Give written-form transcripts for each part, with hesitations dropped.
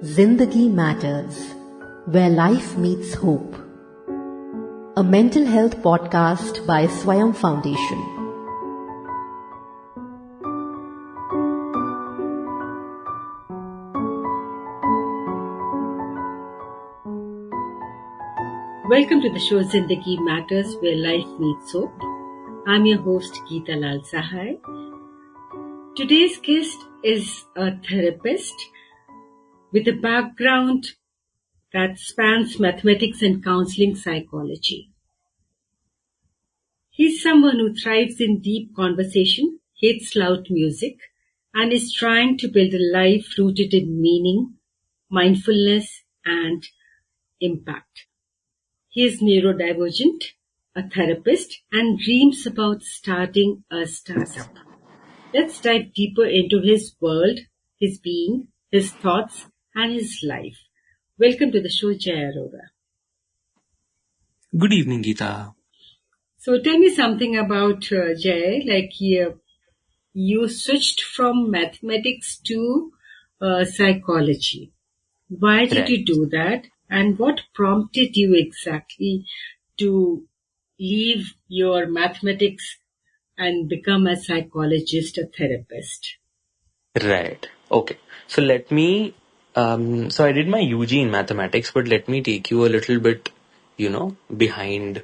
Zindagi Matters, where life meets hope. A mental health podcast by Swayam Foundation. Welcome to the show Zindagi Matters, where life meets hope. I'm your host Geeta Lal Sahai. Today's guest is a therapist with a background that spans mathematics and counseling psychology. He's someone who thrives in deep conversation, hates loud music, and is trying to build a life rooted in meaning, mindfulness, and impact. He is neurodivergent, a therapist, and dreams about starting a startup. Let's dive deeper into his world, his being, his thoughts, and his life. Welcome to the show, Jai Arora. Good evening, Geeta. So tell me something about Jai. You switched from mathematics to psychology. Why did you do that? And what prompted you exactly to leave your mathematics and become a psychologist, a therapist? Right. Okay. So let me, so I did my UG in mathematics, but let me take you a little bit, behind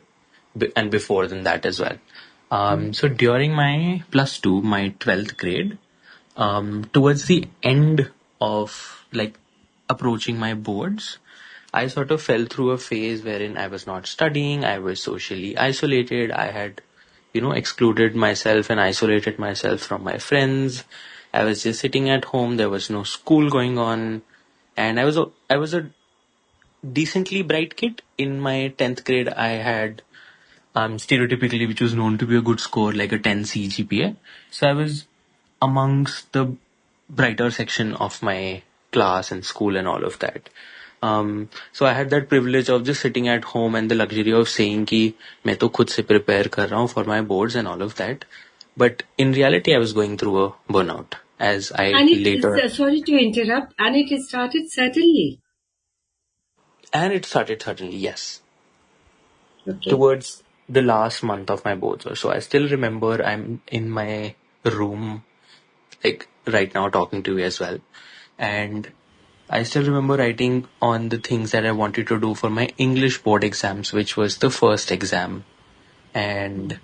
and before than that as well. So during my plus two, my 12th grade, towards the end of approaching my boards, I sort of fell through a phase wherein I was not studying, I was socially isolated, I had, excluded myself and isolated myself from my friends. I was just sitting at home, there was no school going on, and I was a decently bright kid. In my 10th grade, I had stereotypically, which was known to be a good score, like a 10 CGPA. So I was amongst the brighter section of my class and school and all of that. So I had that privilege of just sitting at home and the luxury of saying कि मैं तो खुद से prepare कर रहा हूँ for my boards and all of that. But in reality, I was going through a burnout. As I later... Sorry to interrupt. And it started suddenly. And it started suddenly, yes. Okay. Towards the last month of my boards or so. I still remember I'm in my room, like right now talking to you as well. And I still remember writing on the things that I wanted to do for my English board exams, which was the first exam. And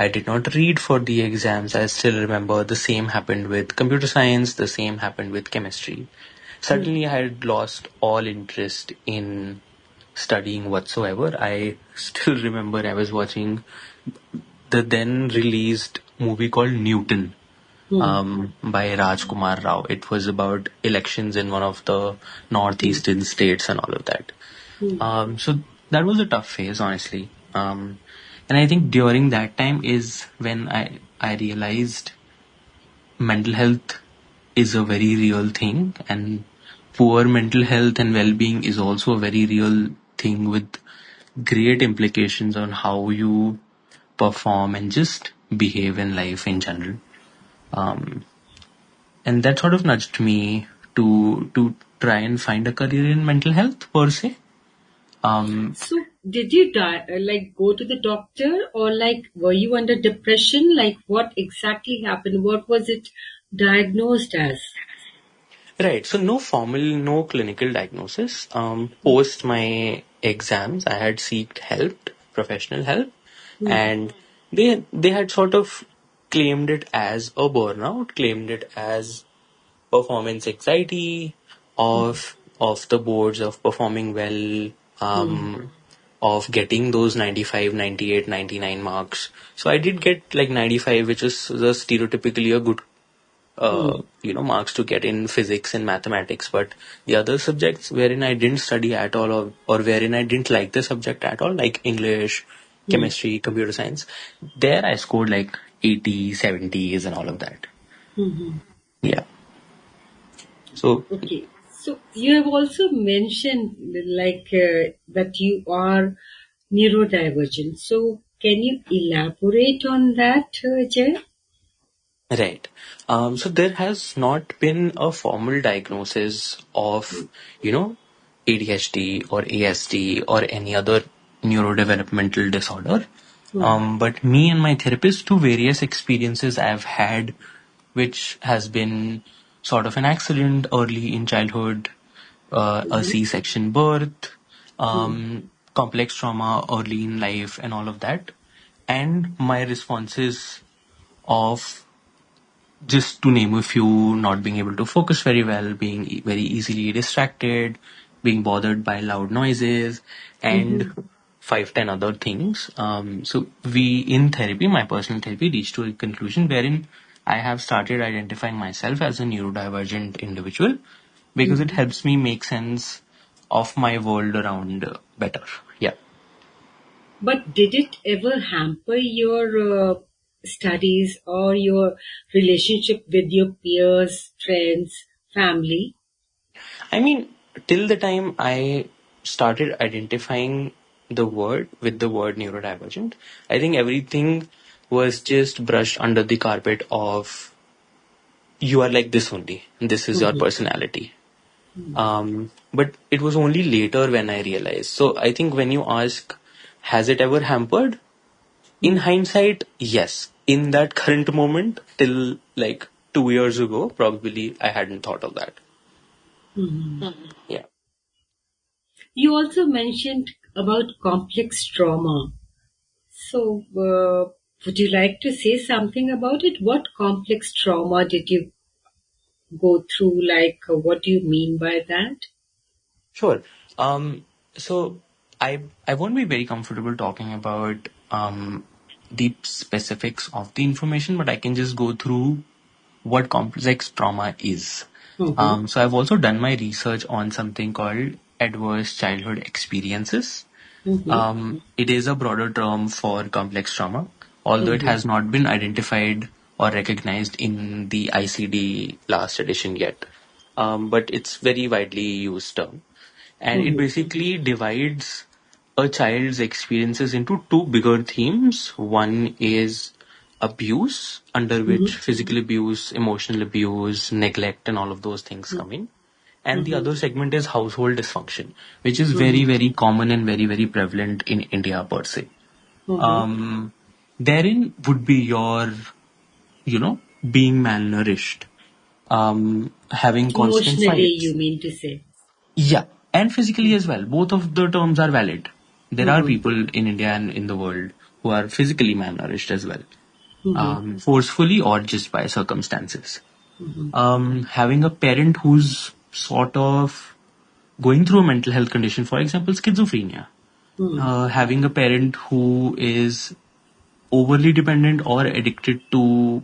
I did not read for the exams. I still remember the same happened with computer science, the same happened with chemistry. Suddenly I had lost all interest in studying whatsoever. I still remember I was watching the then released movie called Newton. By Rajkumar Rao. It was about elections in one of the northeastern states and all of that. So that was a tough phase, honestly. And I think during that time is when I realized mental health is a very real thing, and poor mental health and well-being is also a very real thing with great implications on how you perform and just behave in life in general. And that sort of nudged me to try and find a career in mental health per se. So did you go to the doctor, or were you under depression? What exactly happened? What was it diagnosed as? Right. So no clinical diagnosis. Post my exams, I had sought help, professional help, and they had sort of claimed it as a burnout, claimed it as performance anxiety of the boards, of performing well, of getting those 95, 98, 99 marks. So I did get 95, which is stereotypically a good marks to get in physics and mathematics. But the other subjects wherein I didn't study at all, or wherein I didn't like the subject at all, like English, chemistry, computer science, there I scored 80, 70s and all of that. Yeah. So, okay. So you have also mentioned that you are neurodivergent. So can you elaborate on that, Jay? Right. So there has not been a formal diagnosis of, you know, ADHD or ASD or any other neurodevelopmental disorder. But me and my therapist, through various experiences I've had, which has been sort of an accident early in childhood, a C-section birth, complex trauma early in life, and all of that, and my responses of, just to name a few, not being able to focus very well, being very easily distracted, being bothered by loud noises, and 5, 10 other things. So we, in therapy, my personal therapy, reached to a conclusion wherein I have started identifying myself as a neurodivergent individual because it helps me make sense of my world around better. Yeah. But did it ever hamper your studies or your relationship with your peers, friends, family? I mean, till the time I started identifying the word neurodivergent, I think everything was just brushed under the carpet of you are like this only. This is your personality. But it was only later when I realized. So I think when you ask, has it ever hampered? In hindsight, yes. In that current moment, till like 2 years ago, probably I hadn't thought of that. Yeah. You also mentioned about complex trauma. So, would you like to say something about it? What complex trauma did you go through? Like, what do you mean by that? Sure. So I won't be very comfortable talking about the specifics of the information, but I can just go through what complex trauma is. Mm-hmm. So I've also done my research on something called adverse childhood experiences. Mm-hmm. It is a broader term for complex trauma, although it Mm-hmm. has not been identified or recognized in the ICD last edition yet. But it's very widely used term. And it Mm-hmm. basically divides a child's experiences into two bigger themes. One is abuse, under which physical abuse, emotional abuse, neglect, and all of those things come in. And the other segment is household dysfunction, which is very, very common and very, very prevalent in India per se. Mm-hmm. Um, Therein would be your, being malnourished, having constant Emotionally, you fights. mean to say? Yeah, and physically as well. Both of the terms are valid. There are Mm-hmm. people in India and in the world who are physically malnourished as well, Mm-hmm. forcefully or just by circumstances. Mm-hmm. Having a parent who's sort of going through a mental health condition, for example, schizophrenia. Having a parent who is overly dependent or addicted to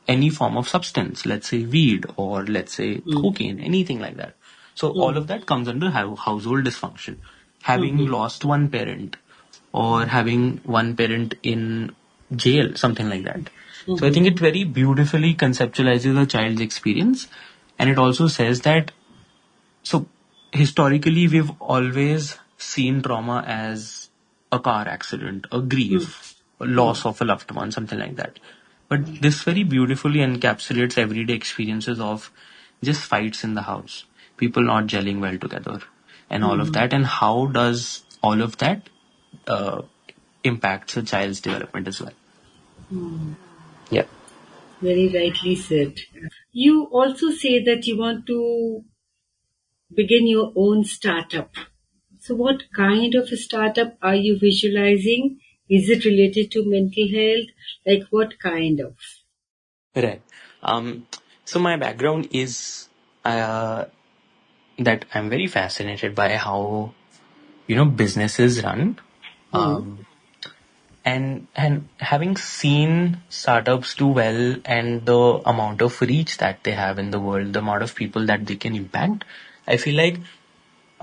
any form of substance, let's say weed or let's say cocaine, anything like that. So all of that comes under household dysfunction. Having Mm-hmm. lost one parent or having one parent in jail, something like that. So I Mm-hmm. think it very beautifully conceptualizes a child's experience, and it also says that, so historically, we've always seen trauma as a car accident, a grief, a loss of a loved one, something like that. But this very beautifully encapsulates everyday experiences of just fights in the house, people not gelling well together, and all of Mm-hmm. that. And how does all of that uh, impacts a child's development as well? Yeah. Very rightly said. You also say that you want to begin your own startup. So, what kind of a startup are you visualizing? Is it related to mental health? Like, what kind of? Right. So my background is uh, that I'm very fascinated by how businesses run, Hmm. and having seen startups do well and the amount of reach that they have in the world, the amount of people that they can impact, I feel like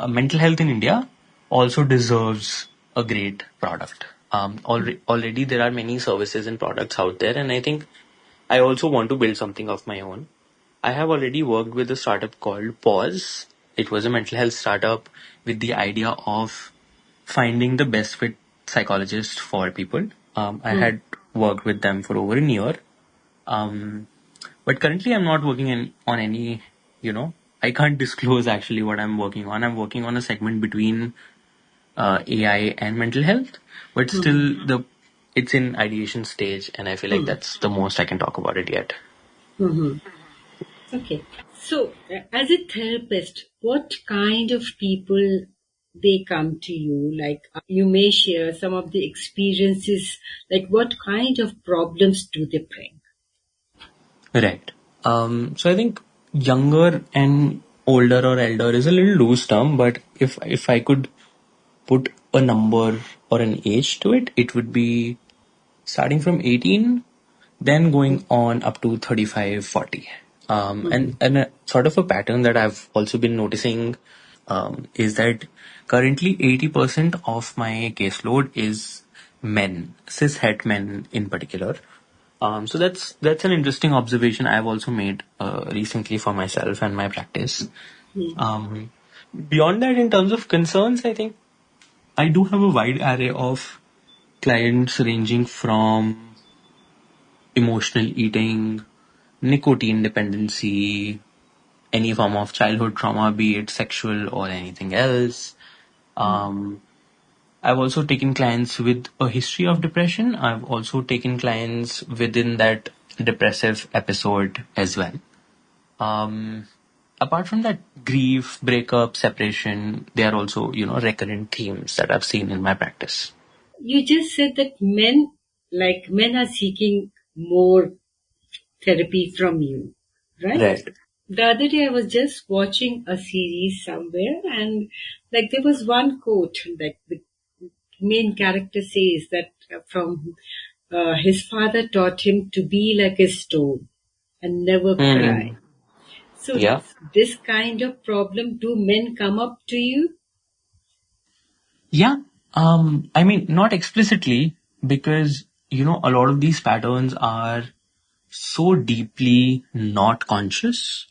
mental health in India also deserves a great product. Already there are many services and products out there, and I think I also want to build something of my own. I have already worked with a startup called Pause. It was a mental health startup with the idea of finding the best fit psychologist for people. I Hmm. had worked with them for over a year, Um, but currently, I'm not working on any. I can't disclose actually what I'm working on. I'm working on a segment between AI and mental health, but still it's in ideation stage, and I feel like that's the most I can talk about it yet. Mm-hmm. Okay. So, as a therapist, what kind of people they come to you? Like, you may share some of the experiences, like what kind of problems do they bring? Right. So I think younger and older or elder is a little loose term, but if I could put a number or an age to it, it would be starting from 18, then going on up to 35, 40. And a sort of a pattern that I've also been noticing is that currently 80% of my caseload is men, cis-het men in particular. So that's an interesting observation I've also made recently for myself and my practice. Um, Beyond that, in terms of concerns, I think I do have a wide array of clients ranging from emotional eating, nicotine dependency, any form of childhood trauma, be it sexual or anything else. Um, I've also taken clients with a history of depression. I've also taken clients within that depressive episode as well. Um, Apart from that, grief, breakup, separation, they are also, recurrent themes that I've seen in my practice. You just said that men are seeking more therapy from you, right? Right. The other day I was just watching a series somewhere and like there was one quote that the main character says that from his father taught him to be like a stone and never cry. Hmm. So Yeah. this kind of problem, do men come up to you? Yeah. I mean, not explicitly, because, a lot of these patterns are so deeply not conscious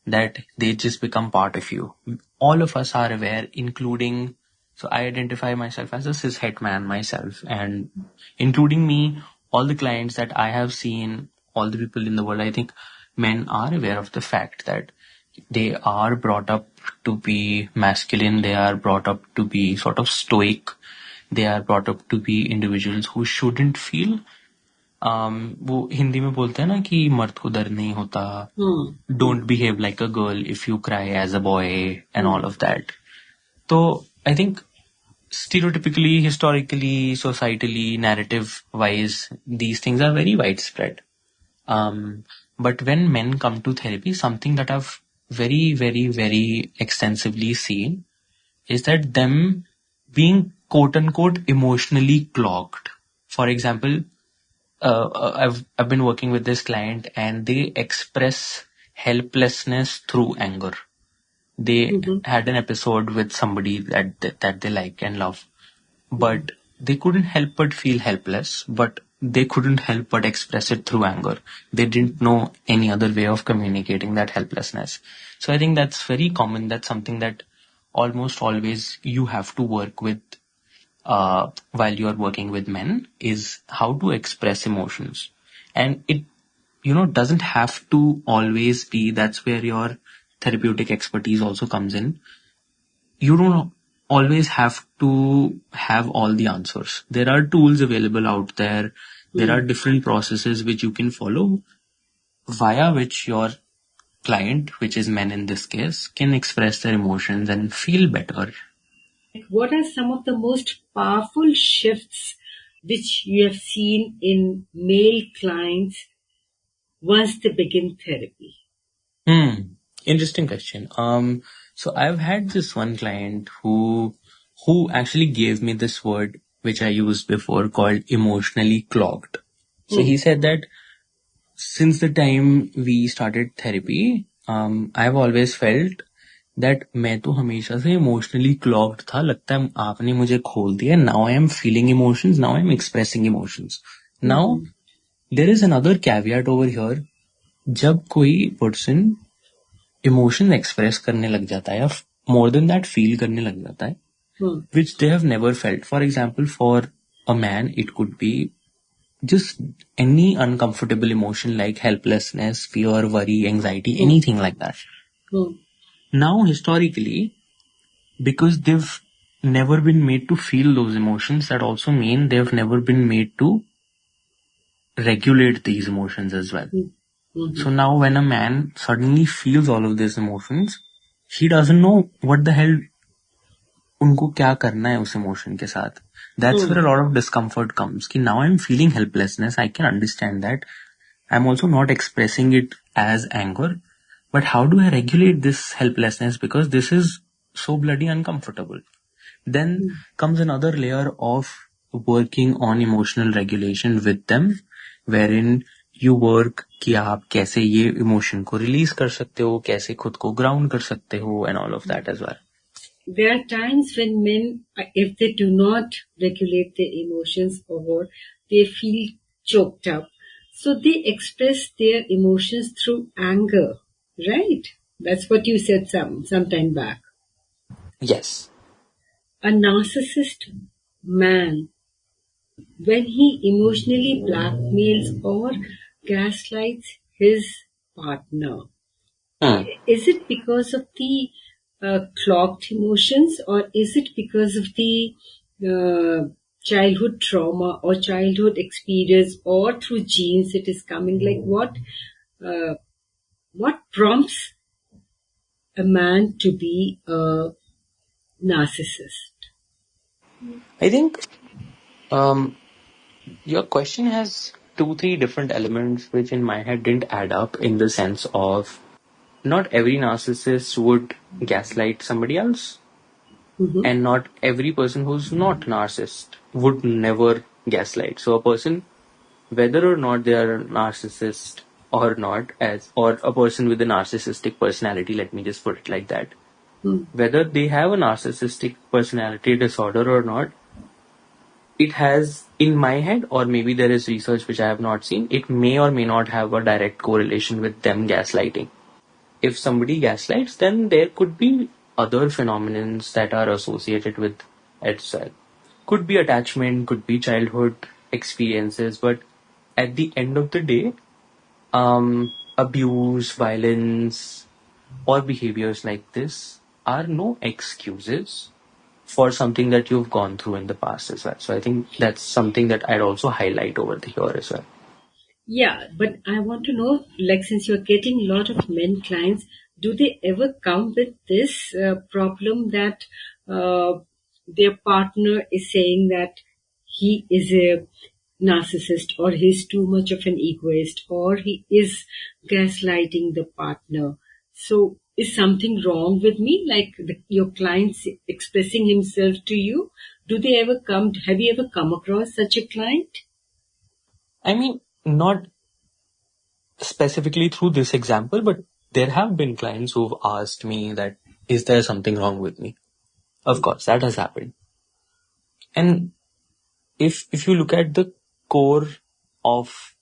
that they just become part of you. All of us are aware, including, so I identify myself as a cishet man myself, and including me, all the clients that I have seen, all the people in the world, I think men are aware of the fact that they are brought up to be masculine, they are brought up to be sort of stoic, they are brought up to be individuals who shouldn't feel. वो हिंदी में बोलते हैं ना कि मर्द को दर्द नहीं होता, don't behave like a girl if you cry as a boy and all of that. So I think stereotypically, historically, societally, narrative wise, these things are very widespread. But when men come to therapy, something that I've very, very, very extensively seen is that them being quote unquote emotionally clogged. For example, I've been working with this client and they express helplessness through anger. They had an episode with somebody that they like and love, but they couldn't help but feel helpless, but they couldn't help but express it through anger. They didn't know any other way of communicating that helplessness. So I think that's very common. That's something that almost always you have to work with while you're working with men, is how to express emotions. And it, doesn't have to always be, that's where your therapeutic expertise also comes in. You don't always have to have all the answers. There are tools available out there. There are different processes which you can follow, via which your client, which is men in this case, can express their emotions and feel better. What are some of the most powerful shifts which you have seen in male clients once they begin therapy? Interesting question. So I've had this one client who actually gave me this word which I used before called emotionally clogged. So he said that since the time we started therapy, I've always felt that मैं तो हमेशा से emotionally clogged था, लगता है आपने मुझे खोल दिया. Now I am feeling emotions, now I am expressing emotions. Now there is another caveat over here. जब कोई person इमोशन एक्सप्रेस करने लग जाता है या मोर देन दैट फील करने लग जाता है, which they have never felt. For example, for a man it could be just any uncomfortable emotion like helplessness, fear, worry, anxiety, anything like that. Now, historically, because they've never been made to feel those emotions, that also mean they've never been made to regulate these emotions as well. So now when a man suddenly feels all of these emotions, he doesn't know what the hell उनको क्या करना है उस emotion के साथ. That's where a lot of discomfort comes. कि now I'm feeling helplessness. I can understand that. I'm also not expressing it as anger. But how do I regulate this helplessness? Because this is so bloody uncomfortable. Then comes another layer of working on emotional regulation with them, wherein you work कि आप कैसे ये emotion को release कर सकते हो, कैसे खुद को ground कर सकते हो, and all of that as well. There are times when men, if they do not regulate their emotions or they feel choked up, so they express their emotions through anger, right? That's what you said some time back. Yes. A narcissist man, when he emotionally blackmails or gaslights his partner, is it because of the clogged emotions, or is it because of the childhood trauma or childhood experience, or through genes it is coming? Like what prompts a man to be a narcissist? I think your question has 2-3 different elements which in my head didn't add up, in the sense of not every narcissist would gaslight somebody else, and not every person who's not narcissist would never gaslight. So a person, whether or not they are a narcissist or not, or a person with a narcissistic personality, let me just put it like that, whether they have a narcissistic personality disorder or not, it has, in my head, or maybe there is research which I have not seen, it may or may not have a direct correlation with them gaslighting. If somebody gaslights, then there could be other phenomena that are associated with it itself. Could be attachment, could be childhood experiences, but at the end of the day, abuse, violence, or behaviors like this are no excuses for something that you've gone through in the past as well. So I think that's something that I'd also highlight over here as well. Yeah, but I want to know, like, since you're getting a lot of men clients, do they ever come with this problem that their partner is saying that he is a narcissist, or he's too much of an egoist, or he is gaslighting the partner? So is something wrong with me? Like your clients expressing himself to you? Do they ever come? Have you ever come across such a client? I mean, not specifically through this example, but there have been clients who've asked me that, is there something wrong with me? Of course, that has happened. And if you look at the core of,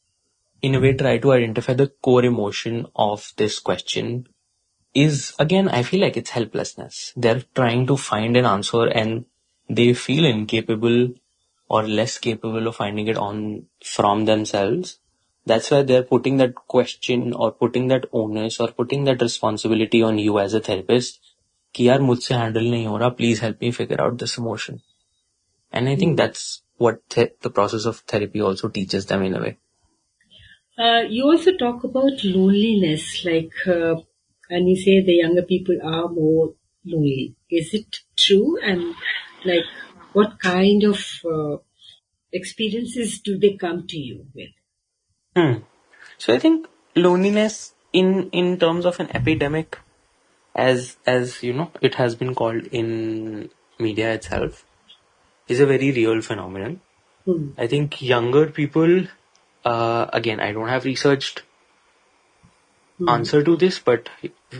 in a way, try to identify the core emotion of this question, is, again, I feel like it's helplessness. They're trying to find an answer and they feel incapable or less capable of finding it on from themselves. That's why they're putting that question or putting that onus or putting that responsibility on you as a therapist कि यार मुझसे handle नहीं हो रहा, please help me figure out this emotion. And I think that's what the process of therapy also teaches them in a way. You also talk about loneliness, and you say the younger people are more lonely. Is it true? And like, what kind of experiences do they come to you with? So I think loneliness in terms of an epidemic, as you know, it has been called in media itself, is a very real phenomenon. I think younger people, again, I don't have researched answer to this, but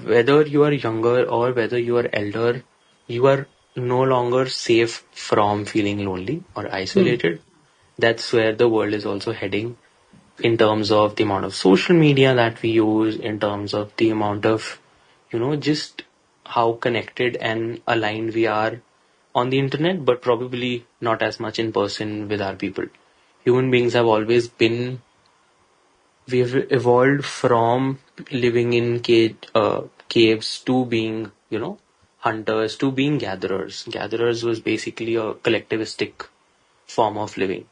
whether you are younger or whether you are elder, you are no longer safe from feeling lonely or isolated. That's where the world is also heading, in terms of the amount of social media that we use, in terms of the amount of, just how connected and aligned we are on the internet, but probably not as much in person with our people. human beings have always been, we've evolved from living in caves to being, hunters to being gatherers. Gatherers was basically a collectivistic form of living.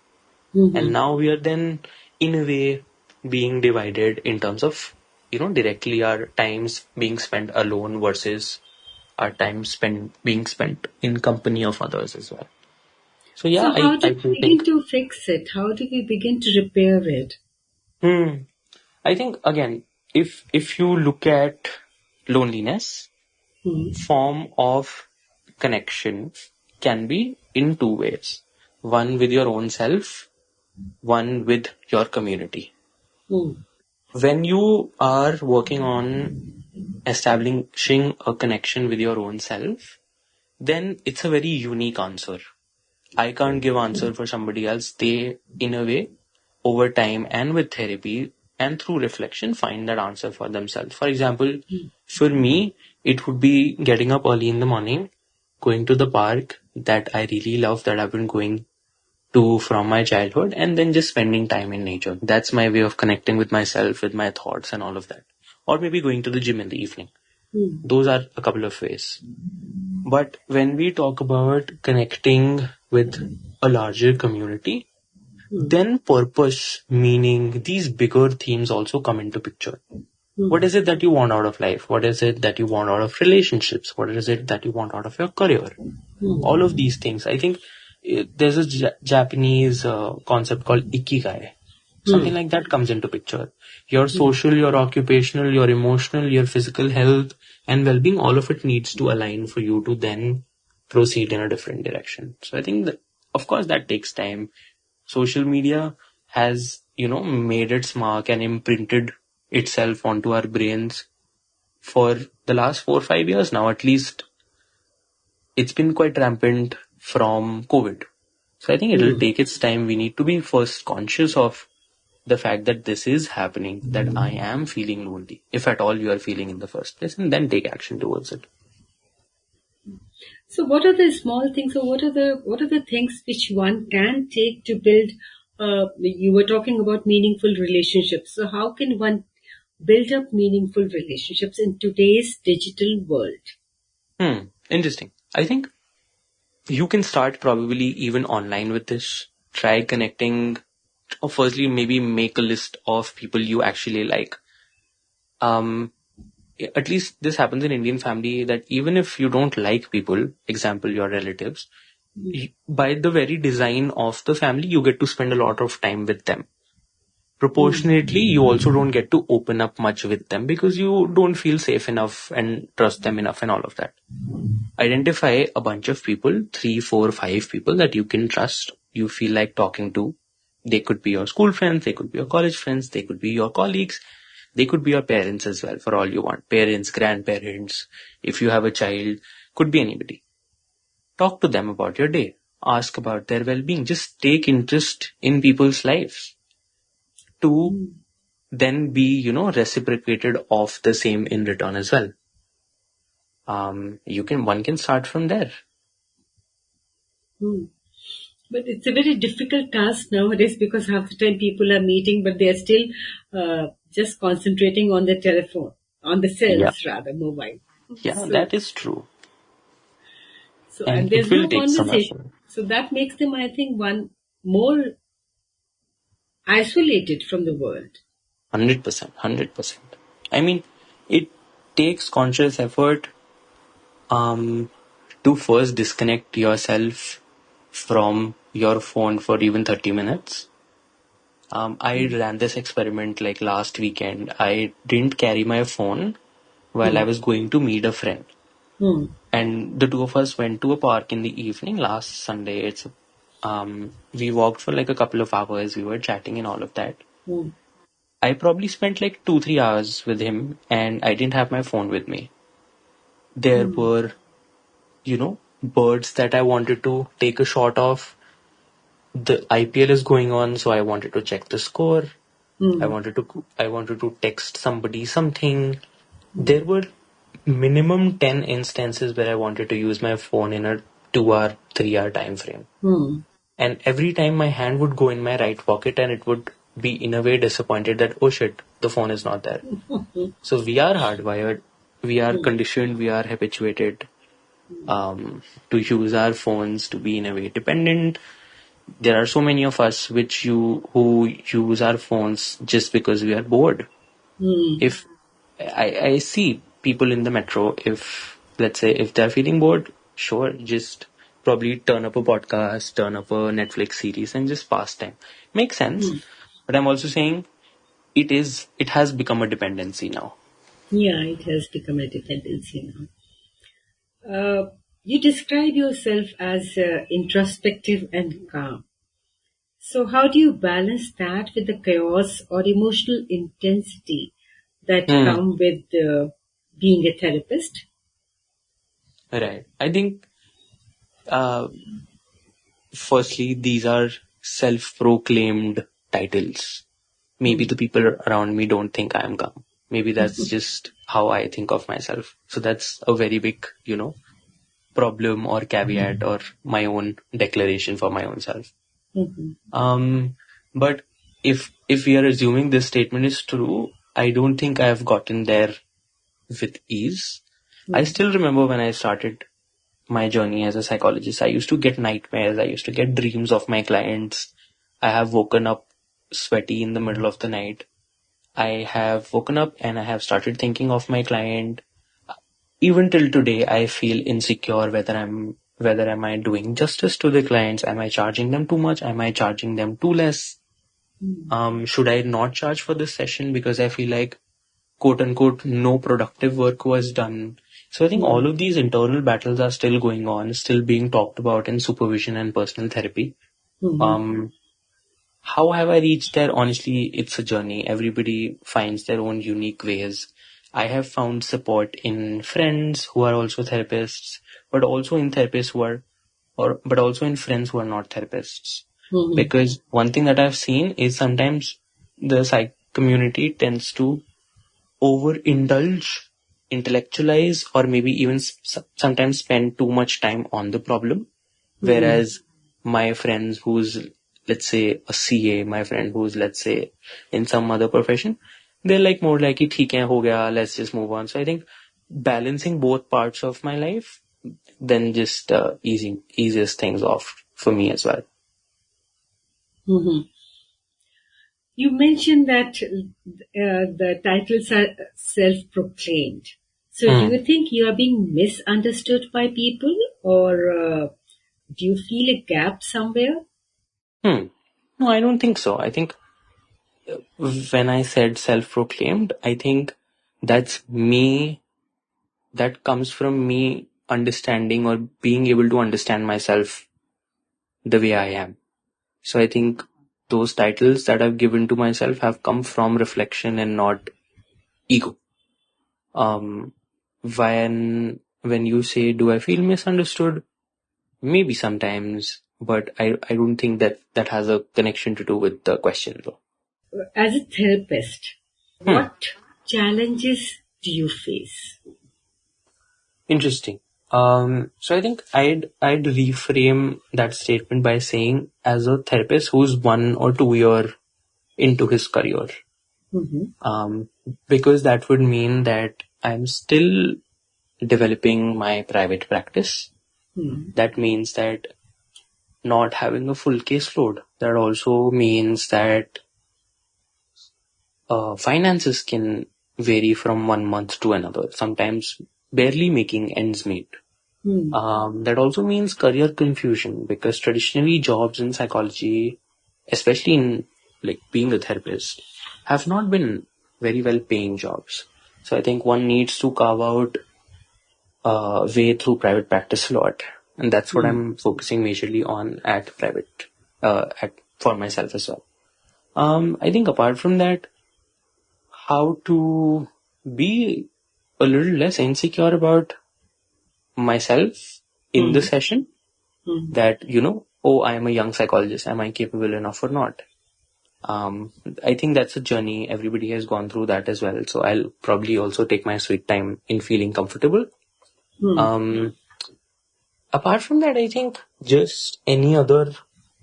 And now we are then, in a way, being divided in terms of, directly our times being spent alone versus our time being spent in company of others as well. So yeah, So how do I we do begin think, to fix it? How do we begin to repair it? hmm, I think again, if you look at loneliness, Hmm. form of connection can be in two ways. One with your own self, one with your community. Hmm. When you are working on establishing a connection with your own self, then it's a very unique answer. I can't give answer for somebody else. They, in a way, over time and with therapy and through reflection, find that answer for themselves. For example, for me, it would be getting up early in the morning, going to the park that I really love, that I've been going to from my childhood, and then just spending time in nature. That's my way of connecting with myself, with my thoughts and all of that. Or maybe going to the gym in the evening. Hmm. Those are a couple of ways. But when we talk about connecting with a larger community, then purpose, meaning, these bigger themes also come into picture. What is it that you want out of life? What is it that you want out of relationships? What is it that you want out of your career? All of these things. I think there's a Japanese concept called ikigai. Something like that comes into picture. Your social, your occupational, your emotional, your physical health and well-being, all of it needs to align for you to then proceed in a different direction. So I think that, of course, that takes time. Social media has, made its mark and imprinted itself onto our brains for the last 4 or 5 years now. At least it's been quite rampant from COVID. So I think it'll take its time. We need to be first conscious of the fact that this is happening, that I am feeling lonely, if at all you are feeling in the first place, and then take action towards it. So what are the small things, or what are the things which one can take to build? You were talking about meaningful relationships. So how can one build up meaningful relationships in today's digital world? Interesting. I think you can start probably even online with this. Try connecting, or firstly, maybe make a list of people you actually like. Um, at least this happens in Indian family, that even if you don't like people, example, your relatives, by the very design of the family, you get to spend a lot of time with them. Proportionately, you also don't get to open up much with them because you don't feel safe enough and trust them enough and all of that. Identify a bunch of people, 3, 4, 5 people that you can trust, you feel like talking to. They could be your school friends, they could be your college friends, they could be your colleagues, they could be your parents as well, for all you want. Parents, grandparents, if you have a child, could be anybody. Talk to them about your day. Ask about their well-being. Just take interest in people's lives to then be, reciprocated of the same in return as well. One can start from there. But it's a very difficult task nowadays because half the time people are meeting, but they are still just concentrating on the telephone, on the Yeah. cells rather, mobile. Yeah, So, that is true. and And it there's will no take some conversation. effort. So that makes them, I think, one more isolated from the world. 100%, 100%. I mean, it takes conscious effort to first disconnect yourself from your phone for even 30 minutes. I ran this experiment like last weekend. I didn't carry my phone while I was going to meet a friend. Hmm. And the two of us went to a park in the evening last Sunday. We walked for like a couple of hours. We were chatting and all of that. Hmm. I probably spent like 2, 3 hours with him and I didn't have my phone with me. There were, birds that I wanted to take a shot of. The IPL is going on, so I wanted to check the score. I wanted to text somebody something. There were minimum 10 instances where I wanted to use my phone in a 2 hour, 3 hour time frame. And every time my hand would go in my right pocket and it would be in a way disappointed that, oh shit, the phone is not there. So we are hardwired, we are conditioned, we are habituated to use our phones to be in a way dependent. There are so many of us who use our phones just because we are bored. If I see people in the metro, if let's say if they're feeling bored, sure, just probably turn up a podcast, turn up a Netflix series and just pass time. Makes sense. But I'm also saying it has become a dependency now. Yeah, it has become a dependency now. You describe yourself as introspective and calm. So, how do you balance that with the chaos or emotional intensity that Hmm. come with being a therapist? Right. I think uh, firstly these are self-proclaimed titles. Maybe the people around me don't think I am calm. Maybe that's just how I think of myself. So that's a very big, problem or caveat or my own declaration for my own self. Mhm. But if we are assuming this statement is true, I don't think I have gotten there with ease. I still remember when I started my journey as a psychologist, I used to get nightmares. I used to get dreams of my clients. I have woken up sweaty in the middle of the night. I have woken up and I have started thinking of my client. Even till today, I feel insecure whether am I doing justice to the clients? Am I charging them too much? Am I charging them too less? Should I not charge for this session because I feel like quote unquote no productive work was done? So I think all of these internal battles are still going on, still being talked about in supervision and personal therapy. Um, how have I reached there? Honestly, it's a journey. Everybody finds their own unique ways. I have found support in friends who are also therapists, but also in therapists who are, but also in friends who are not therapists. Because one thing that I've seen is sometimes the psych community tends to overindulge, intellectualize, or maybe even sometimes spend too much time on the problem. Whereas my friends who's, let's say, a CA, my friend who's, let's say, in some other profession, they're like more like, "Theek hai, ho gaya, let's just move on." So I think balancing both parts of my life then just eases things off for me as well. You mentioned that the titles are self-proclaimed. So, do Hmm. you think you are being misunderstood by people, or do you feel a gap somewhere? Hmm. No, I don't think so. I think when I said self-proclaimed, I think that's me, that comes from me understanding or being able to understand myself the way I am. So I think those titles that I've given to myself have come from reflection and not ego. Um, when you say, do I feel misunderstood? Maybe sometimes, but I don't think that has a connection to do with the question though. As a therapist, Hmm. what challenges do you face? Interesting. So I think I'd reframe that statement by saying, as a therapist who's 1 or 2 year into his career, um, because that would mean that I'm still developing my private practice. That means that not having a full caseload. That also means that finances can vary from 1 month to another, sometimes barely making ends meet. That also means career confusion because traditionally jobs in psychology, especially in like being a therapist, have not been very well paying jobs. So I think one needs to carve out a way through private practice a lot. And that's what I'm focusing majorly on at private, for myself as well. I think apart from that, how to be a little less insecure about myself in the session, that, oh, I am a young psychologist. Am I capable enough or not? I think that's a journey. Everybody has gone through that as well. So I'll probably also take my sweet time in feeling comfortable. Um, apart from that, I think just any other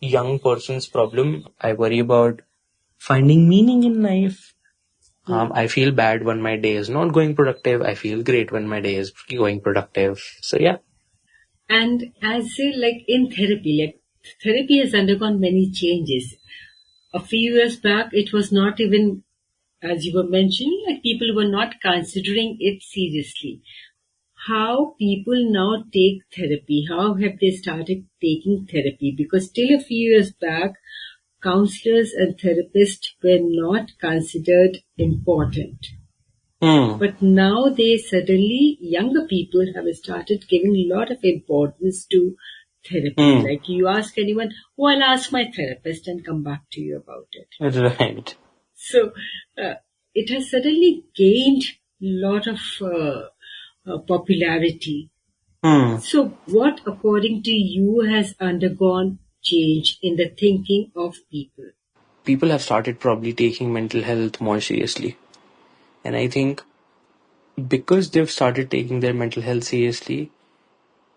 young person's problem. I worry about finding meaning in life. I feel bad when my day is not going productive. I feel great when my day is going productive. So yeah. And as say, like in therapy, like therapy has undergone many changes. A few years back, it was not even, as you were mentioning, like people were not considering it seriously. How people now take therapy? How have they started taking therapy? Because till a few years back, counselors and therapists were not considered important. Hmm. But now they suddenly, younger people have started giving a lot of importance to therapy. Hmm. Like you ask anyone, oh, I'll ask my therapist and come back to you about it. Right. So it has suddenly gained a lot of popularity. Hmm. So what, according to you, has undergone change in the thinking of people? People have started probably taking mental health more seriously. And I think because they've started taking their mental health seriously,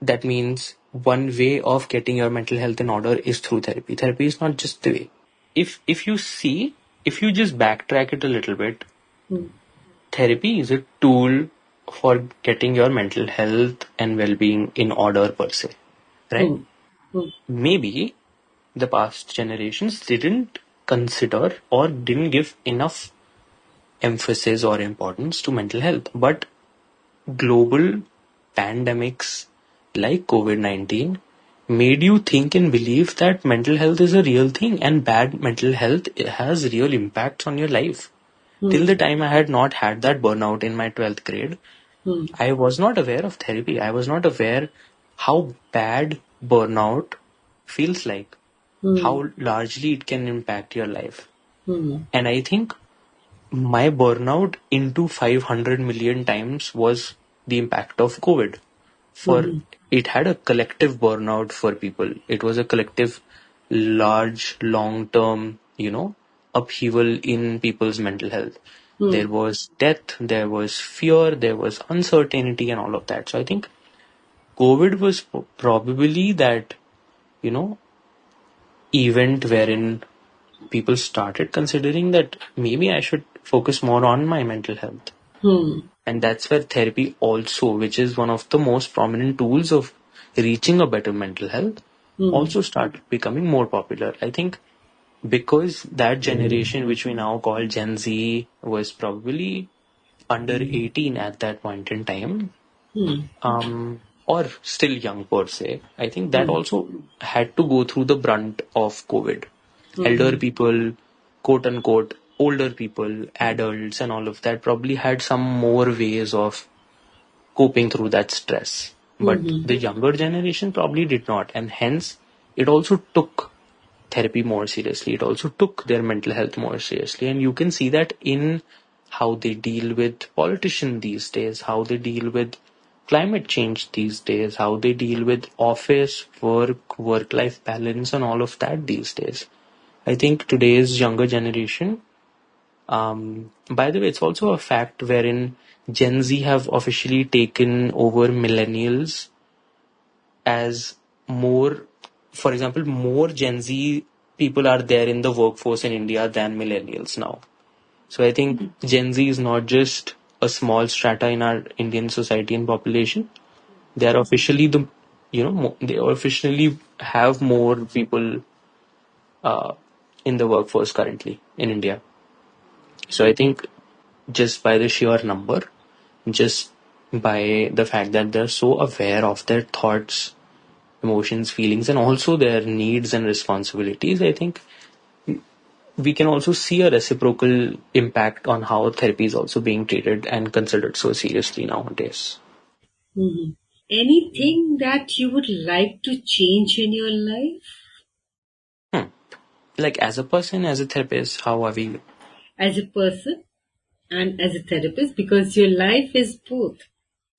that means one way of getting your mental health in order is through therapy. Therapy is not just the way. If you see, if you just backtrack it a little bit, Hmm. therapy is a tool for getting your mental health and well-being in order per se. Right? Hmm. Hmm. Maybe the past generations didn't consider or didn't give enough emphasis or importance to mental health. But global pandemics like COVID-19 made you think and believe that mental health is a real thing and bad mental health has real impacts on your life. Till Hmm. the time I had not had that burnout in my 12th grade, Hmm. I was not aware of therapy. I was not aware how bad burnout feels like, Hmm. how largely it can impact your life. Hmm. And I think my burnout into 500 million times was the impact of COVID. For Hmm. it had a collective burnout for people. It was a collective, large, long term, upheaval in people's mental health. Hmm. There was death, there was fear, there was uncertainty, and all of that. So I think COVID was probably that, you know, event wherein people started considering that maybe I should focus more on my mental health. Hmm. And that's where therapy also, which is one of the most prominent tools of reaching a better mental health, Hmm. also started becoming more popular. I think because that generation, which we now call Gen Z, was probably under 18 at that point in time, Hmm. or still young per se, I think that Hmm. also had to go through the brunt of COVID. Elder Hmm. people, quote unquote, older people, adults, and all of that probably had some more ways of coping through that stress. But Hmm. the younger generation probably did not, and hence it also took therapy more seriously. It also took their mental health more seriously, and you can see that in how they deal with politicians these days, how they deal with climate change these days, how they deal with office, work-life balance, and all of that these days. I think today's younger generation, by the way, it's also a fact wherein Gen Z have officially taken over millennials as more, for example, more Gen Z people are there in the workforce in India than millennials now. So I think Gen Z is not just a small strata in our Indian society and population. They are officially they officially have more people uh, in the workforce currently in India. So I think just by the sheer number, just by the fact that they're so aware of their thoughts, emotions, feelings, and also their needs and responsibilities, I think we can also see a reciprocal impact on how therapy is also being treated and considered so seriously nowadays. Hmm. Anything that you would like to change in your life Hmm. Like as a person, as a therapist, how are we? as a person and as a therapist? Because your life is both.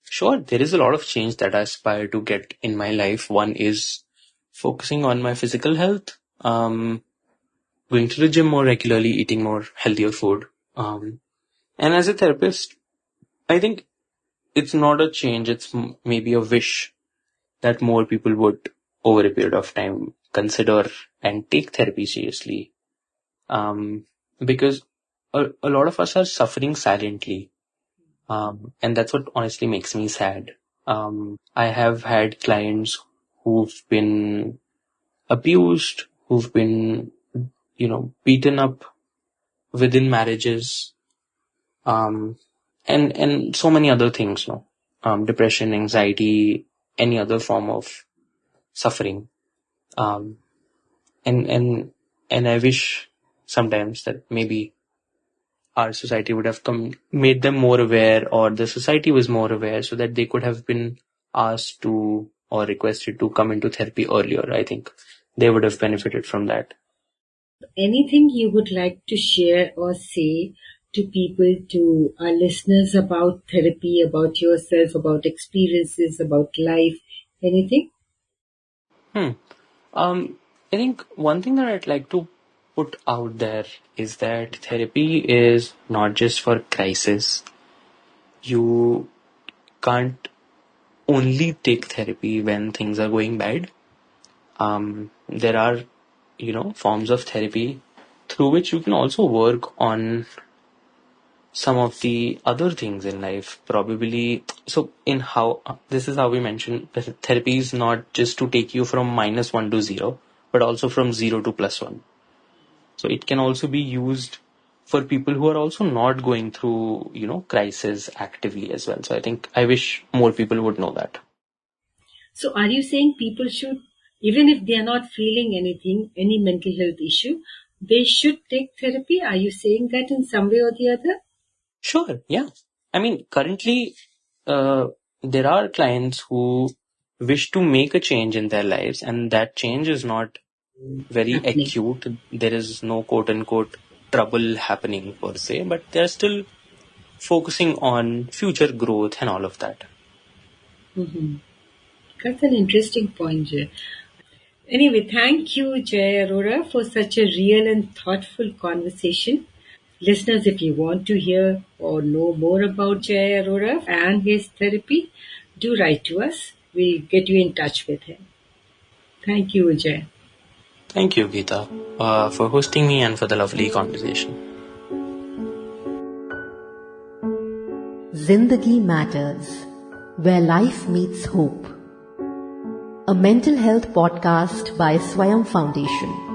Sure, there is a lot of change that I aspire to get in my life. One is focusing on my physical health, going to the gym more regularly, eating more healthier food. And as a therapist, I think it's not a change, it's maybe a wish that more people would, over a period of time, consider and take therapy seriously. Because a lot of us are suffering silently. And that's what honestly makes me sad. I have had clients who've been abused, who've been, beaten up within marriages, and so many other things, depression, anxiety, any other form of suffering. Um, and I wish sometimes that maybe our society would have made them more aware, or the society was more aware, so that they could have been asked to or requested to come into therapy earlier. I think they would have benefited from that. Anything you would like to share or say to people, to our listeners, about therapy, about yourself, about experiences, about life, anything? I think one thing that I'd like to put out there is that therapy is not just for crisis. You can't only take therapy when things are going bad. There are, forms of therapy through which you can also work on some of the other things in life. Probably, so this is how we mentioned that therapy is not just to take you from -1 to 0, but also from 0 to +1. So it can also be used for people who are also not going through, crisis actively as well. So I think I wish more people would know that. So are you saying people should, even if they are not feeling anything, any mental health issue, they should take therapy? Are you saying that in some way or the other? Sure, yeah. I mean, currently, there are clients who wish to make a change in their lives, and that change is not very Happening. acute. There is no quote unquote trouble happening per se, but they're still focusing on future growth and all of that. That's an interesting point, Jay. Anyway, thank you, Jai Arora, for such a real and thoughtful conversation. Listeners, if you want to hear or know more about Jai Arora and his therapy, do write to us. We'll get you in touch with him. Thank you, Jai. Thank you, Geeta, for hosting me and for the lovely conversation. Zindagi Matters, where life meets hope. A mental health podcast by Swayam Foundation.